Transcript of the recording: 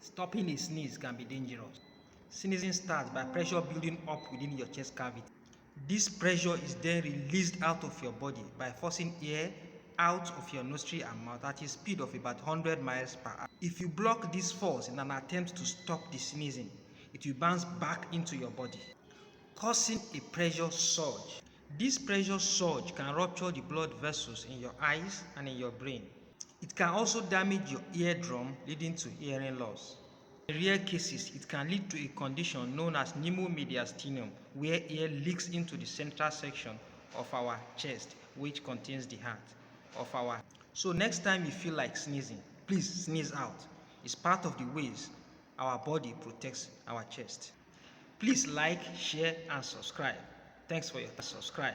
Stopping a sneeze can be dangerous. Sneezing starts by pressure building up within your chest cavity. This pressure is then released out of your body by forcing air out of your nostril and mouth at a speed of about 100 miles per hour. If you block this force in an attempt to stop the sneezing, it will bounce back into your body, causing a pressure surge. This pressure surge can rupture the blood vessels in your eyes and in your brain. It can also damage your eardrum, leading to hearing loss. In rare cases, it can lead to a condition known as pneumomediastinum, where air leaks into the central section of our chest, which contains the heart of our. So next time you feel like sneezing, please sneeze out. It's part of the ways our body protects our chest. Please like, share, and subscribe. Thanks for your subscribe.